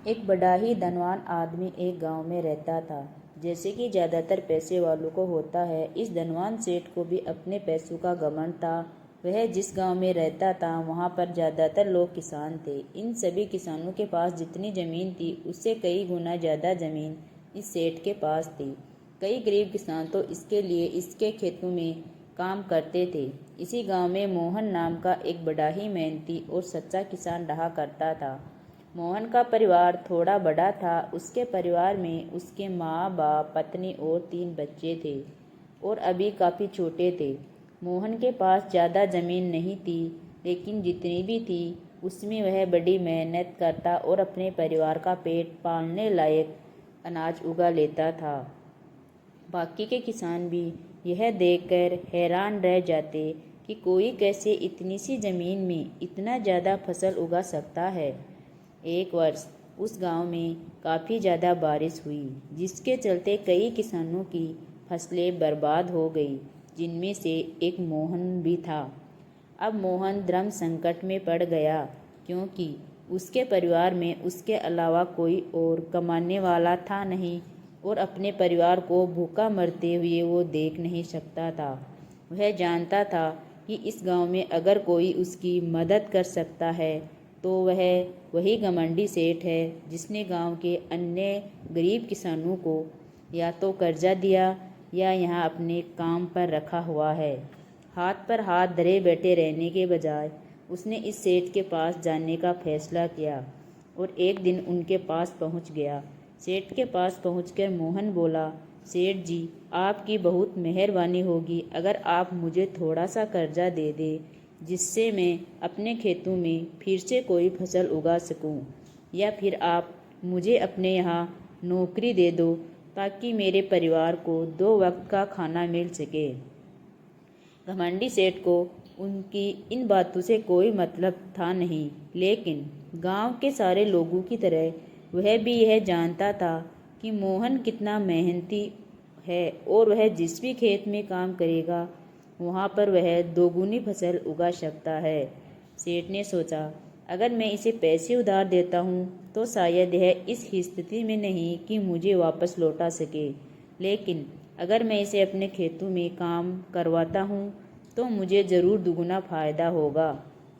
एक बड़ा ही धनवान आदमी एक गांव में रहता था। जैसे कि ज़्यादातर पैसे वालों को होता है, इस धनवान सेठ को भी अपने पैसों का घमंड था। वह जिस गांव में रहता था वहां पर ज़्यादातर लोग किसान थे। इन सभी किसानों के पास जितनी ज़मीन थी उससे कई गुना ज़्यादा ज़मीन इस सेठ के पास थी। कई गरीब किसान तो इसके लिए इसके खेतों में काम करते थे। इसी गांव में मोहन नाम का एक बड़ा ही मेहनती और सच्चा किसान रहा करता था। मोहन का परिवार थोड़ा बड़ा था। उसके परिवार में उसके माँ बाप, पत्नी और 3 बच्चे थे और अभी काफ़ी छोटे थे। मोहन के पास ज़्यादा ज़मीन नहीं थी, लेकिन जितनी भी थी उसमें वह बड़ी मेहनत करता और अपने परिवार का पेट पालने लायक अनाज उगा लेता था। बाकी के किसान भी यह देखकर हैरान रह जाते कि कोई कैसे इतनी सी ज़मीन में इतना ज़्यादा फसल उगा सकता है। एक वर्ष उस गांव में काफ़ी ज़्यादा बारिश हुई, जिसके चलते कई किसानों की फसलें बर्बाद हो गई, जिनमें से एक मोहन भी था। अब मोहन धर्म संकट में पड़ गया, क्योंकि उसके परिवार में उसके अलावा कोई और कमाने वाला था नहीं और अपने परिवार को भूखा मरते हुए वो देख नहीं सकता था। वह जानता था कि इस गांव में अगर कोई उसकी मदद कर सकता है तो वह वही घमंडी सेठ है, जिसने गांव के अन्य गरीब किसानों को या तो कर्जा दिया या यहाँ अपने काम पर रखा हुआ है। हाथ पर हाथ धरे बैठे रहने के बजाय उसने इस सेठ के पास जाने का फैसला किया और एक दिन उनके पास पहुंच गया। सेठ के पास पहुंचकर मोहन बोला, सेठ जी, आपकी बहुत मेहरबानी होगी अगर आप मुझे थोड़ा सा कर्जा दे दें, जिससे मैं अपने खेतों में फिर से कोई फसल उगा सकूं, या फिर आप मुझे अपने यहाँ नौकरी दे दो ताकि मेरे परिवार को 2 वक्त का खाना मिल सके। घमंडी सेठ को उनकी इन बातों से कोई मतलब था नहीं, लेकिन गांव के सारे लोगों की तरह वह भी यह जानता था कि मोहन कितना मेहनती है और वह जिस भी खेत में काम करेगा वहाँ पर वह दोगुनी फसल उगा सकता है। सेठ ने सोचा, अगर मैं इसे पैसे उधार देता हूँ तो शायद यह इस स्थिति में नहीं कि मुझे वापस लौटा सके, लेकिन अगर मैं इसे अपने खेतों में काम करवाता हूँ तो मुझे ज़रूर दुगुना फ़ायदा होगा।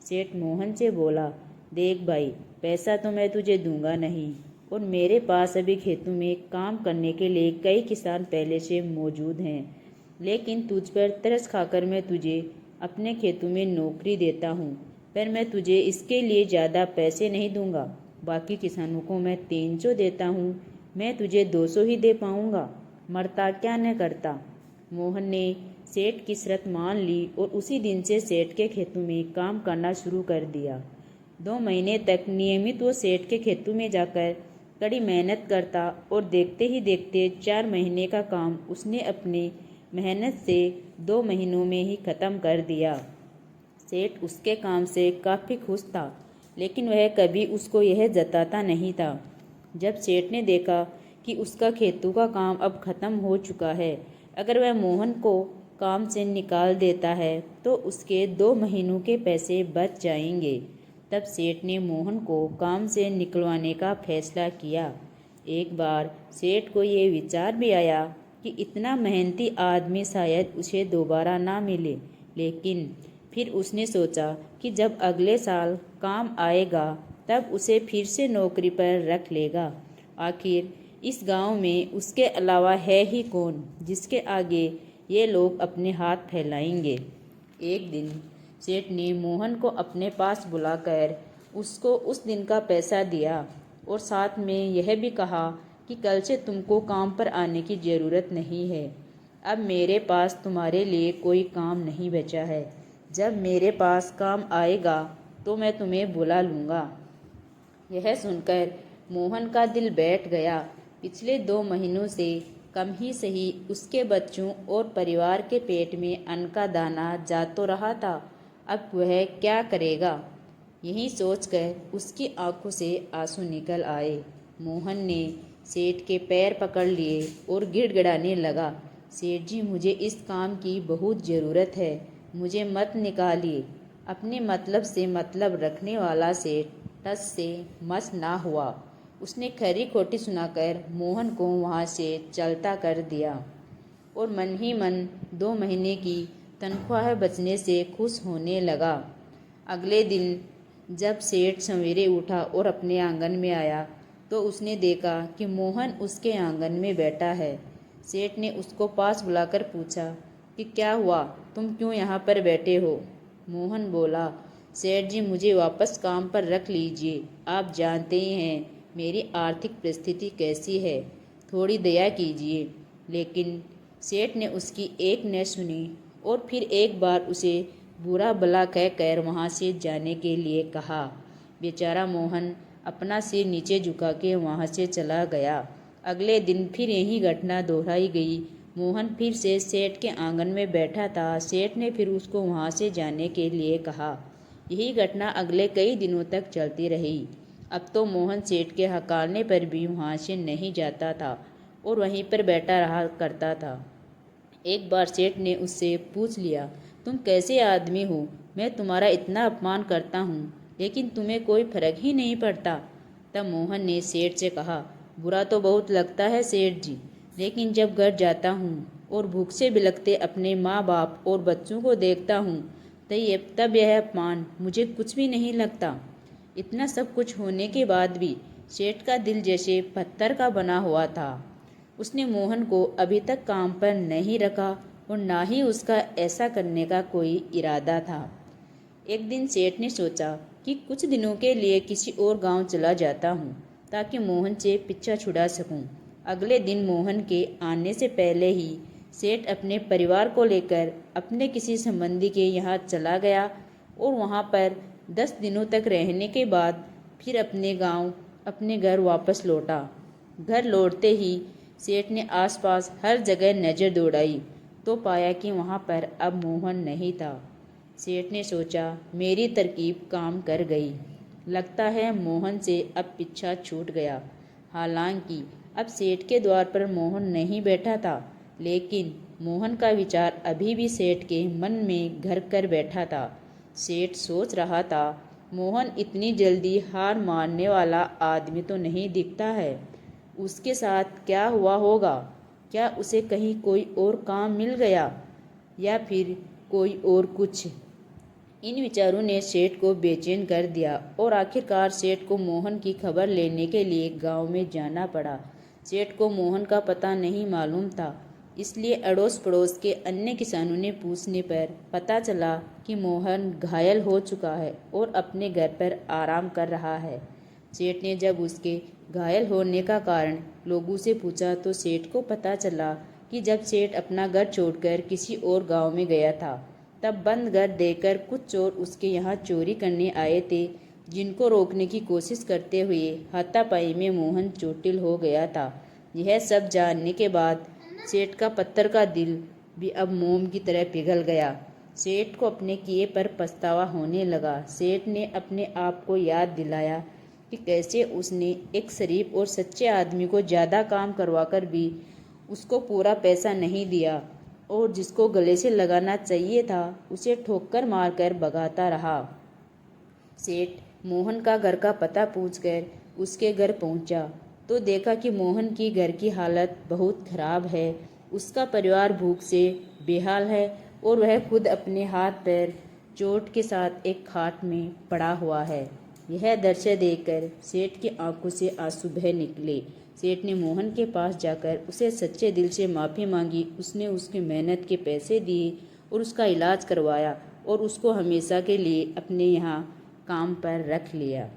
सेठ मोहन से बोला, देख भाई, पैसा तो मैं तुझे दूंगा नहीं और मेरे पास अभी खेतों में काम करने के लिए कई किसान पहले से मौजूद हैं, लेकिन तुझ पर तरस खाकर मैं तुझे अपने खेतों में नौकरी देता हूँ, पर मैं तुझे इसके लिए ज़्यादा पैसे नहीं दूंगा। बाकी किसानों को मैं 300 देता हूँ, मैं तुझे 200 ही दे पाऊँगा। मरता क्या न करता। मोहन ने सेठ की शर्त मान ली और उसी दिन से सेठ के खेतों में काम करना शुरू कर दिया। 2 महीने तक नियमित वो सेठ के खेतों में जाकर कड़ी मेहनत करता और देखते ही देखते 4 महीने का काम उसने अपनी मेहनत से 2 महीनों में ही ख़त्म कर दिया। सेठ उसके काम से काफ़ी खुश था, लेकिन वह कभी उसको यह जताता नहीं था। जब सेठ ने देखा कि उसका खेतों का काम अब ख़त्म हो चुका है, अगर वह मोहन को काम से निकाल देता है तो उसके 2 महीनों के पैसे बच जाएंगे। तब सेठ ने मोहन को काम से निकलवाने का फैसला किया। एक बार सेठ को ये विचार भी आया कि इतना मेहनती आदमी शायद उसे दोबारा ना मिले, लेकिन फिर उसने सोचा कि जब अगले साल काम आएगा तब उसे फिर से नौकरी पर रख लेगा। आखिर इस गांव में उसके अलावा है ही कौन जिसके आगे ये लोग अपने हाथ फैलाएंगे। एक दिन सेठ ने मोहन को अपने पास बुलाकर उसको उस दिन का पैसा दिया और साथ में यह भी कहा कि कल से तुमको काम पर आने की ज़रूरत नहीं है। अब मेरे पास तुम्हारे लिए कोई काम नहीं बचा है। जब मेरे पास काम आएगा तो मैं तुम्हें बुला लूँगा। यह सुनकर मोहन का दिल बैठ गया। पिछले 2 महीनों से कम ही सही उसके बच्चों और परिवार के पेट में अन्न का दाना जा तो रहा था, अब वह क्या करेगा। यही सोचकर उसकी आंखों से आंसू निकल आए। मोहन ने सेठ के पैर पकड़ लिए और गिड़गिड़ाने लगा, सेठ जी, मुझे इस काम की बहुत ज़रूरत है, मुझे मत निकालिए। अपने मतलब से मतलब रखने वाला सेठ टस से मस ना हुआ उसने खरी खोटी सुनाकर मोहन को वहाँ से चलता कर दिया और मन ही मन 2 महीने की तनख्वाह बचने से खुश होने लगा। अगले दिन जब सेठ सवेरे उठा और अपने आंगन में आया तो उसने देखा कि मोहन उसके आंगन में बैठा है। सेठ ने उसको पास बुलाकर पूछा कि क्या हुआ, तुम क्यों यहाँ पर बैठे हो? मोहन बोला, सेठ जी मुझे वापस काम पर रख लीजिए, आप जानते ही हैं मेरी आर्थिक परिस्थिति कैसी है, थोड़ी दया कीजिए। लेकिन सेठ ने उसकी एक न सुनी और फिर एक बार उसे बुरा भला कहकर वहाँ से जाने के लिए कहा। बेचारा मोहन अपना सिर नीचे झुका के वहाँ से चला गया। अगले दिन फिर यही घटना दोहराई गई। मोहन फिर से सेठ के आंगन में बैठा था। सेठ ने फिर उसको वहाँ से जाने के लिए कहा। यही घटना अगले कई दिनों तक चलती रही। अब तो मोहन सेठ के हकारने पर भी वहाँ से नहीं जाता था और वहीं पर बैठा रहा करता था। एक बार सेठ ने उससे पूछ लिया, तुम कैसे आदमी हो? मैं तुम्हारा इतना अपमान करता हूँ लेकिन तुम्हें कोई फर्क ही नहीं पड़ता। तब मोहन ने सेठ से कहा, बुरा तो बहुत लगता है सेठ जी, लेकिन जब घर जाता हूँ और भूख से बिलखते अपने माँ बाप और बच्चों को देखता हूँ तब यह अपमान मुझे कुछ भी नहीं लगता। इतना सब कुछ होने के बाद भी सेठ का दिल जैसे पत्थर का बना हुआ था। उसने मोहन को अभी तक काम पर नहीं रखा और ना ही उसका ऐसा करने का कोई इरादा था। एक दिन सेठ ने सोचा कि कुछ दिनों के लिए किसी और गांव चला जाता हूँ ताकि मोहन से पीछा छुड़ा सकूँ। अगले दिन मोहन के आने से पहले ही सेठ अपने परिवार को लेकर अपने किसी संबंधी के यहाँ चला गया और वहाँ पर 10 दिनों तक रहने के बाद फिर अपने गांव अपने घर वापस लौटा। घर लौटते ही सेठ ने आसपास हर जगह नज़र दौड़ाई तो पाया कि वहाँ पर अब मोहन नहीं था। सेठ ने सोचा, मेरी तरकीब काम कर गई, लगता है मोहन से अब पीछा छूट गया। हालांकि अब सेठ के द्वार पर मोहन नहीं बैठा था, लेकिन मोहन का विचार अभी भी सेठ के मन में घर कर बैठा था। सेठ सोच रहा था, मोहन इतनी जल्दी हार मानने वाला आदमी तो नहीं दिखता है। उसके साथ क्या हुआ होगा? क्या उसे कहीं कोई और काम मिल गया या फिर कोई और कुछ? इन विचारों ने सेठ को बेचैन कर दिया और आखिरकार सेठ को मोहन की खबर लेने के लिए गांव में जाना पड़ा। सेठ को मोहन का पता नहीं मालूम था, इसलिए अड़ोस पड़ोस के अन्य किसानों ने पूछने पर पता चला कि मोहन घायल हो चुका है और अपने घर पर आराम कर रहा है। सेठ ने जब उसके घायल होने का कारण लोगों से पूछा तो सेठ को पता चला कि जब सेठ अपना घर छोड़कर किसी और गांव में गया था तब बंद घर देखकर कुछ चोर उसके यहाँ चोरी करने आए थे, जिनको रोकने की कोशिश करते हुए हाथापाई में मोहन चोटिल हो गया था। यह सब जानने के बाद सेठ का पत्थर का दिल भी अब मोम की तरह पिघल गया। सेठ को अपने किए पर पछतावा होने लगा। सेठ ने अपने आप को याद दिलाया कि कैसे उसने एक शरीफ और सच्चे आदमी को ज़्यादा काम करवाकर भी उसको पूरा पैसा नहीं दिया और जिसको गले से लगाना चाहिए था उसे ठोकर मारकर भगाता रहा। सेठ मोहन का घर का पता पूछकर उसके घर पहुंचा तो देखा कि मोहन की घर की हालत बहुत खराब है। उसका परिवार भूख से बेहाल है और वह खुद अपने हाथ पैर चोट के साथ एक खाट में पड़ा हुआ है। यह दृश्य देखकर सेठ की आंखों से आंसू बह निकले। सेठ ने मोहन के पास जाकर उसे सच्चे दिल से माफ़ी मांगी। उसने उसकी मेहनत के पैसे दिए और उसका इलाज करवाया और उसको हमेशा के लिए अपने यहाँ काम पर रख लिया।